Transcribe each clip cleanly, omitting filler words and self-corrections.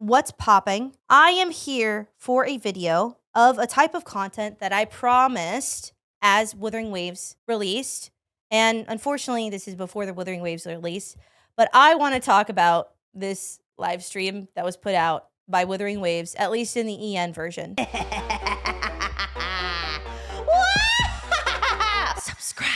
what's popping? I am here for a video of a type of content that I promised as Wuthering Waves released. And unfortunately, this is before the Wuthering Waves release. But I want to talk about this live stream that was put out by Wuthering Waves, at least in the EN version. Subscribe.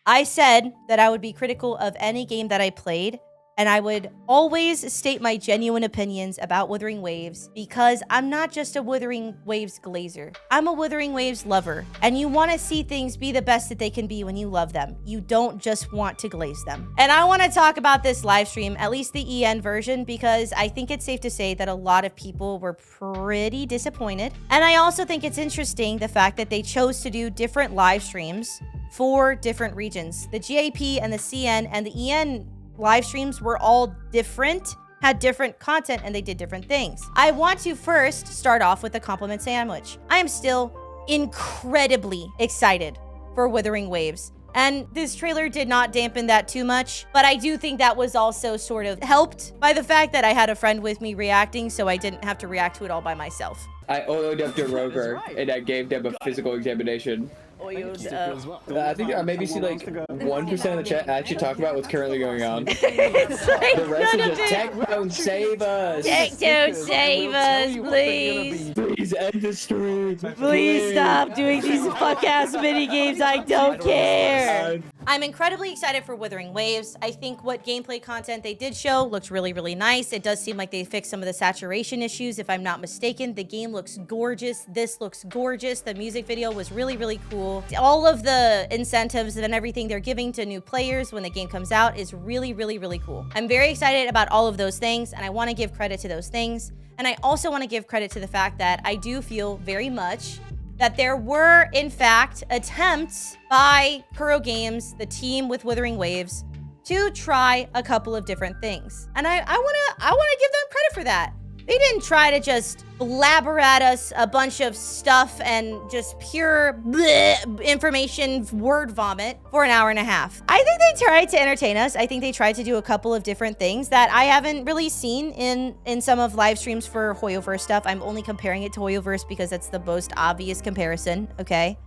I said that I would be critical of any game that I played, and I would always state my genuine opinions about Wuthering Waves because I'm not just a Wuthering Waves glazer. I'm a Wuthering Waves lover, and you want to see things be the best that they can be when you love them. You don't just want to glaze them. And I want to talk about this live stream, at least the EN version, because I think it's safe to say that a lot of people were pretty disappointed. And I also think it's interesting the fact that they chose to do different live streams for different regions. The GIPPEE and the CN and the EN live streams were all different, had different content, and they did different things. I want to first start off with a compliment sandwich. I am still incredibly excited for Wuthering Waves. And this trailer did not dampen that too much, but I do think that was also sort of helped by the fact that I had a friend with me reacting, so I didn't have to react to it all by myself. I oiled up the rover, and I gave them a physical examination. I think I maybe see like 1% of the chat actually talk about what's currently going on. It's like The rest is just tech don't save us. Tech don't save us, please. Please end the stream. Please stop doing these fuck-ass mini-games. I don't care. I'm incredibly excited for Wuthering Waves. I think what gameplay content they did show looked really, really nice. It does seem like they fixed some of the saturation issues, if I'm not mistaken. The game looks gorgeous. This looks gorgeous. The music video was really, really cool. All of the incentives and everything they're giving to new players when the game comes out is really, really, really cool. I'm very excited about all of those things, and I want to give credit to those things. And I also want to give credit to the fact that I do feel very much that there were, in fact, attempts by Kuro Games, the team with Wuthering Waves, to try a couple of different things. And I wanna give them credit for that. They didn't try to just blabber at us a bunch of stuff and just pure bleh information word vomit for an hour and a half. I think they tried to entertain us. I think they tried to do a couple of different things that I haven't really seen in some of live streams for Hoyoverse stuff. I'm only comparing it to Hoyoverse because that's the most obvious comparison, okay?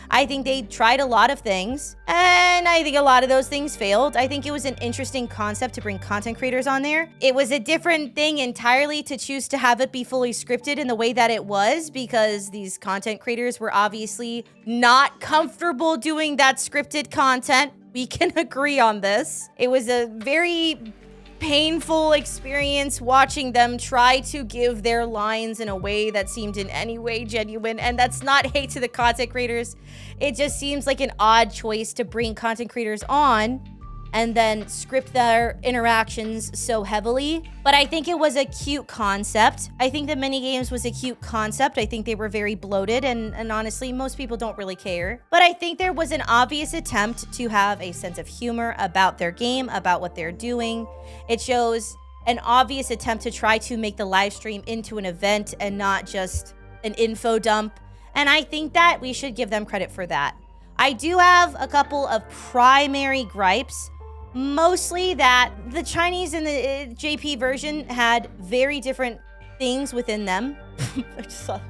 I think they tried a lot of things, and I think a lot of those things failed. I think it was an interesting concept to bring content creators on there. It was a different thing entirely to choose to have it be fully scripted in the way that it was, because these content creators were obviously not comfortable doing that scripted content. We can agree on this. It was a very painful experience watching them try to give their lines in a way that seemed in any way genuine, and that's not hate to the content creators. It just seems like an odd choice to bring content creators on and then script their interactions so heavily. But I think it was a cute concept. I think the minigames was a cute concept. I think they were very bloated, and honestly, most people don't really care. But I think there was an obvious attempt to have a sense of humor about their game, about what they're doing. It shows an obvious attempt to try to make the live stream into an event and not just an info dump. And I think that we should give them credit for that. I do have a couple of primary gripes. Mostly that the Chinese and the JP version had very different things within them. I just saw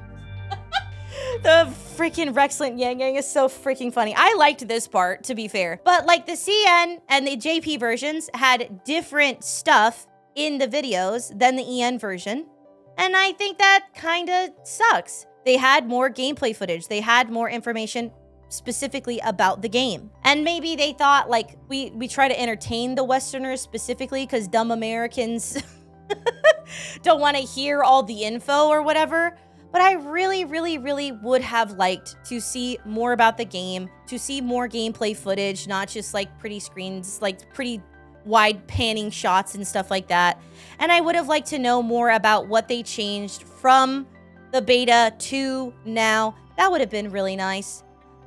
the freaking Rexlent Yang Yang is so freaking funny. I liked this part, to be fair. But like the CN and the JP versions had different stuff in the videos than the EN version. And I think that kind of sucks. They had more gameplay footage. They had more information specifically about the game. And maybe they thought like we try to entertain the Westerners specifically because dumb Americans don't want to hear all the info or whatever. But I really, really, really would have liked to see more about the game, to see more gameplay footage, not just like pretty screens, like pretty wide panning shots and stuff like that. And I would have liked to know more about what they changed from the beta to now. That would have been really nice.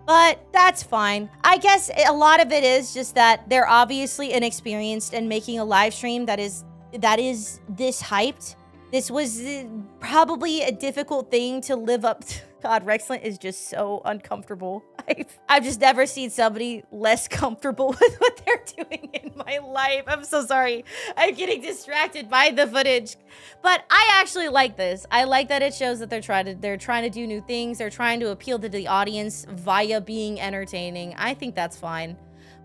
But that's fine. I guess a lot of it is just that they're obviously inexperienced in making a live stream that is this hyped. This was probably a difficult thing to live up to. God, Rexlent is just so uncomfortable. I've just never seen somebody less comfortable with what they're doing in my life. I'm so sorry. I'm getting distracted by the footage. But I actually like this. I like that it shows that they're trying to do new things. They're trying to appeal to the audience via being entertaining. I think that's fine.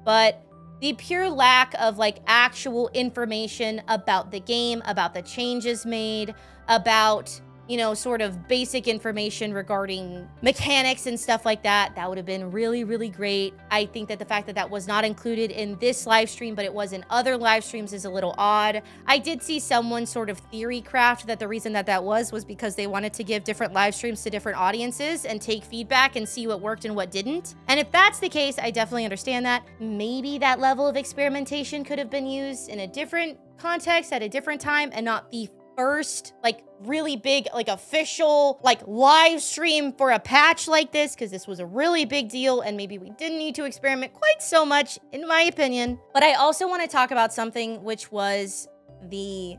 But the pure lack of like actual information about the game, about the changes made, about, you know, sort of basic information regarding mechanics and stuff like that, that would have been really, really great. I think that the fact that that was not included in this live stream, but it was in other live streams is a little odd. I did see someone sort of theory craft that the reason that that was because they wanted to give different live streams to different audiences and take feedback and see what worked and what didn't. And if that's the case, I definitely understand that. Maybe that level of experimentation could have been used in a different context at a different time and not the first like really big like official like live stream for a patch like this, because this was a really big deal and maybe we didn't need to experiment quite so much in my opinion. But I also want to talk about something, which was the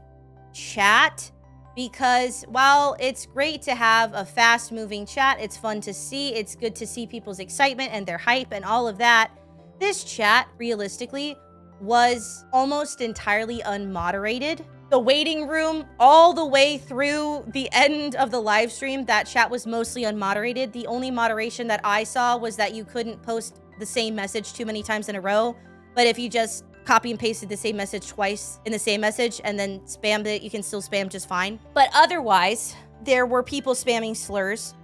chat, because while it's great to have a fast moving chat, it's fun to see, it's good to see people's excitement and their hype and all of that, this chat realistically was almost entirely unmoderated. The waiting room all the way through the end of the live stream, that chat was mostly unmoderated. The only moderation that I saw was that you couldn't post the same message too many times in a row. But if you just copy and pasted the same message twice in the same message and then spammed it, you can still spam just fine. But otherwise, there were people spamming slurs.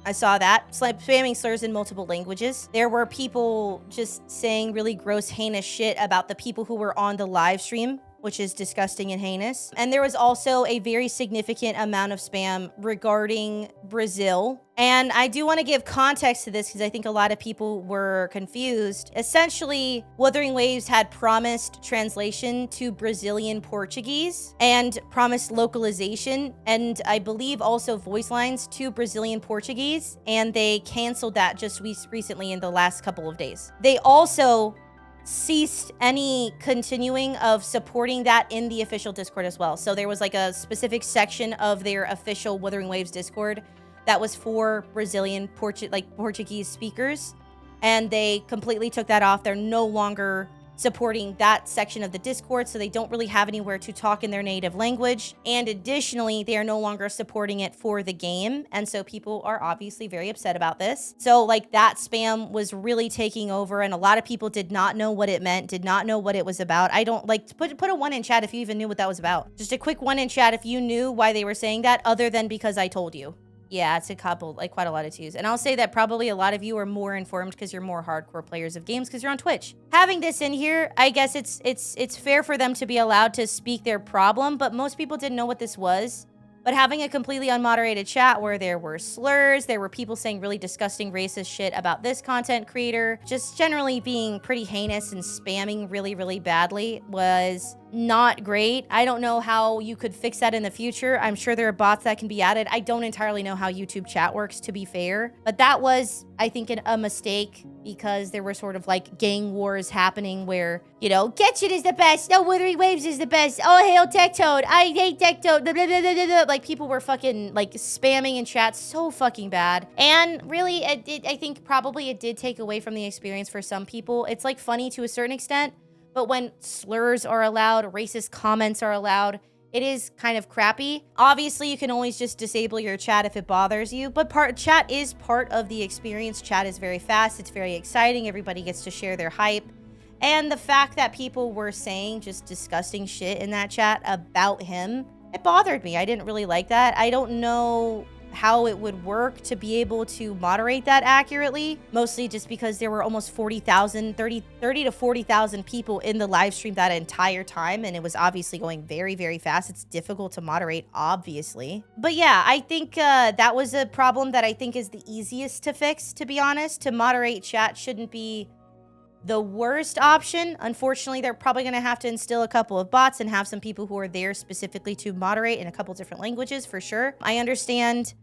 I saw that. Spamming slurs in multiple languages. There were people just saying really gross, heinous shit about the people who were on the live stream, which is disgusting and heinous. And there was also a very significant amount of spam regarding Brazil. And I do want to give context to this because I think a lot of people were confused. Essentially, Wuthering Waves had promised translation to Brazilian Portuguese and promised localization, and I believe also voice lines to Brazilian Portuguese, and they canceled that just recently in the last couple of days. They also ceased any continuing of supporting that in the official Discord as well. So there was like a specific section of their official Wuthering Waves Discord that was for Brazilian Portuguese speakers, and they completely took that off. They're no longer supporting that section of the Discord, so they don't really have anywhere to talk in their native language. And additionally, they are no longer supporting it for the game, and so people are obviously very upset about this. So like that spam was really taking over, and a lot of people did not know what it meant, did not know what it was about. I don't like put a 1 in chat if you even knew what that was about. Just a quick 1 in chat if you knew why they were saying that, other than because I told you. Yeah, it's a couple, like quite a lot of twos. And I'll say that probably a lot of you are more informed because you're more hardcore players of games because you're on Twitch. Having this in here, I guess it's fair for them to be allowed to speak their problem, but most people didn't know what this was. But having a completely unmoderated chat where there were slurs, there were people saying really disgusting racist shit about this content creator, just generally being pretty heinous and spamming really, really badly was not great. I don't know how you could fix that in the future. I'm sure there are bots that can be added. I don't entirely know how YouTube chat works, to be fair. But that was, I think, a mistake because there were sort of like gang wars happening where, you know, Getchit is the best. No, Wuthering Waves is the best. Oh, hail Tech Toad. I hate Tech Toad. Blah, blah, blah, blah, blah. Like people were fucking like spamming in chat so fucking bad. And really, I think probably it did take away from the experience for some people. It's like funny to a certain extent. But when slurs are allowed, racist comments are allowed, it is kind of crappy. Obviously, you can always just disable your chat if it bothers you, but chat is part of the experience. Chat is very fast. It's very exciting. Everybody gets to share their hype. And the fact that people were saying just disgusting shit in that chat about him, it bothered me. I didn't really like that. I don't know how it would work to be able to moderate that accurately, mostly just because there were almost 40,000, 30 to 40,000 people in the live stream that entire time, and it was obviously going very, very fast. It's difficult to moderate, obviously. But yeah, I think that was a problem that I think is the easiest to fix, to be honest. To moderate chat shouldn't be the worst option. Unfortunately, they're probably going to have to instill a couple of bots and have some people who are there specifically to moderate in a couple different languages for sure. I understand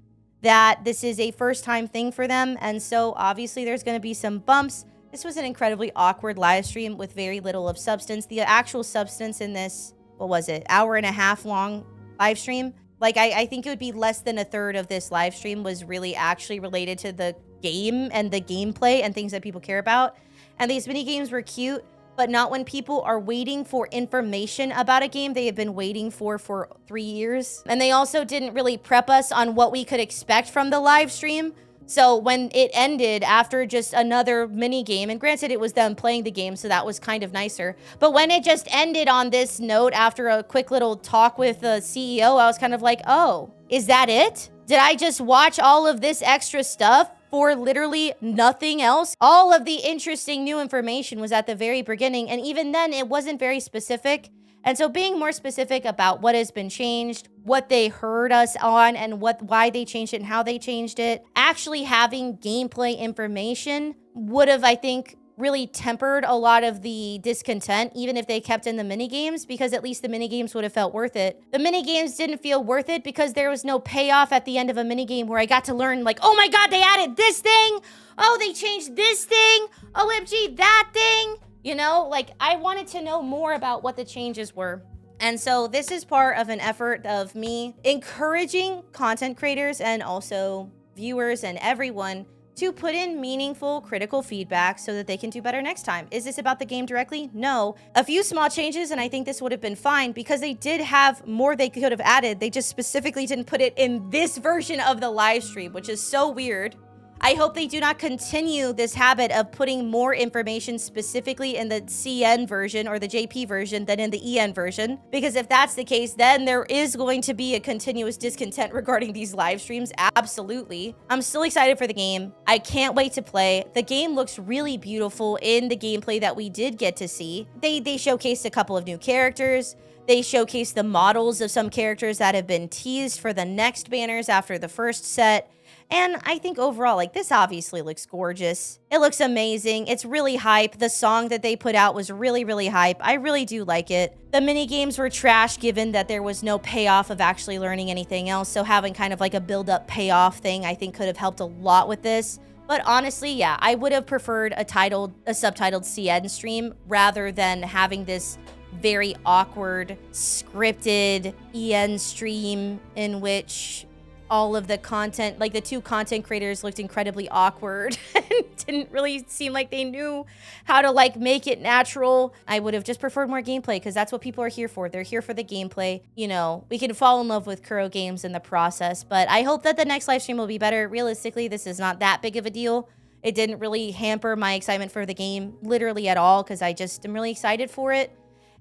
that this is a first-time thing for them, and so obviously there's going to be some bumps. This was an incredibly awkward live stream with very little of substance. The actual substance in this, what was it, hour and a half long live stream Like, I think it would be less than a third of this live stream was really actually related to the game and the gameplay and things that people care about. And these mini games were cute, but not when people are waiting for information about a game they have been waiting for 3 years. And they also didn't really prep us on what we could expect from the live stream. So when it ended after just another mini game, and granted it was them playing the game, so that was kind of nicer. But when it just ended on this note after a quick little talk with the CEO, I was kind of like, oh, is that it? Did I just watch all of this extra stuff for literally nothing else? All of the interesting new information was at the very beginning, and even then it wasn't very specific. And so being more specific about what has been changed, what they heard us on, and why they changed it and how they changed it, actually having gameplay information would have, I think, really tempered a lot of the discontent, even if they kept in the minigames, because at least the minigames would have felt worth it. The minigames didn't feel worth it because there was no payoff at the end of a minigame where I got to learn, like, oh my god, they added this thing! Oh, they changed this thing! OMG, that thing! You know, like, I wanted to know more about what the changes were. And so this is part of an effort of me encouraging content creators and also viewers and everyone to put in meaningful, critical feedback so that they can do better next time. Is this about the game directly? No. A few small changes, and I think this would have been fine because they did have more they could have added. They just specifically didn't put it in this version of the live stream, which is so weird. I hope they do not continue this habit of putting more information specifically in the CN version or the JP version than in the EN version. Because if that's the case, then there is going to be a continuous discontent regarding these live streams. Absolutely. I'm still excited for the game. I can't wait to play. The game looks really beautiful in the gameplay that we did get to see. They showcased a couple of new characters. They showcased the models of some characters that have been teased for the next banners after the first set. And I think overall, like, this obviously looks gorgeous. It looks amazing. It's really hype. The song that they put out was really, really hype. I really do like it. The mini games were trash given that there was no payoff of actually learning anything else. So having kind of like a build-up payoff thing, I think could have helped a lot with this. But honestly, yeah, I would have preferred a subtitled CN stream rather than having this very awkward, scripted EN stream in which all of the content, like the two content creators looked incredibly awkward and didn't really seem like they knew how to like make it natural. I would have just preferred more gameplay because that's what people are here for. They're here for the gameplay. You know, we can fall in love with Kuro games in the process, but I hope that the next live stream will be better. Realistically, this is not that big of a deal. It didn't really hamper my excitement for the game literally at all because I just am really excited for it.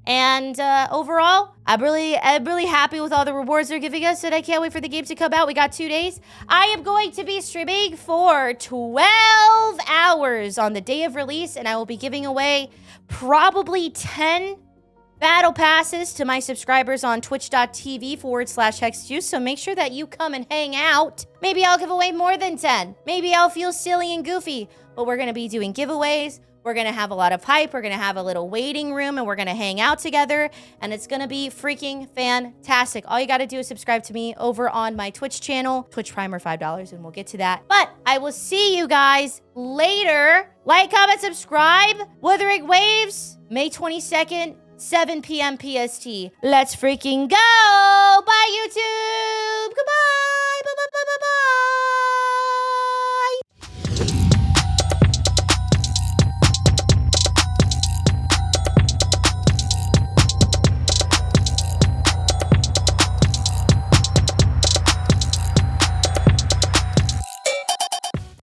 And overall, I'm really happy with all the rewards they're giving us, and I can't wait for the game to come out. We got 2 days. I am going to be streaming for 12 hours on the day of release, and I will be giving away probably 10 battle passes to my subscribers on twitch.tv/HexJuice, so make sure that you come and hang out. Maybe I'll give away more than 10. Maybe I'll feel silly and goofy, but we're going to be doing giveaways. We're going to have a lot of hype. We're going to have a little waiting room and we're going to hang out together. And it's going to be freaking fantastic. All you got to do is subscribe to me over on my Twitch channel. Twitch Primer $5 and we'll get to that. But I will see you guys later. Like, comment, subscribe. Wuthering Waves, May 22nd, 7 p.m. PST. Let's freaking go. Bye, YouTube. Goodbye.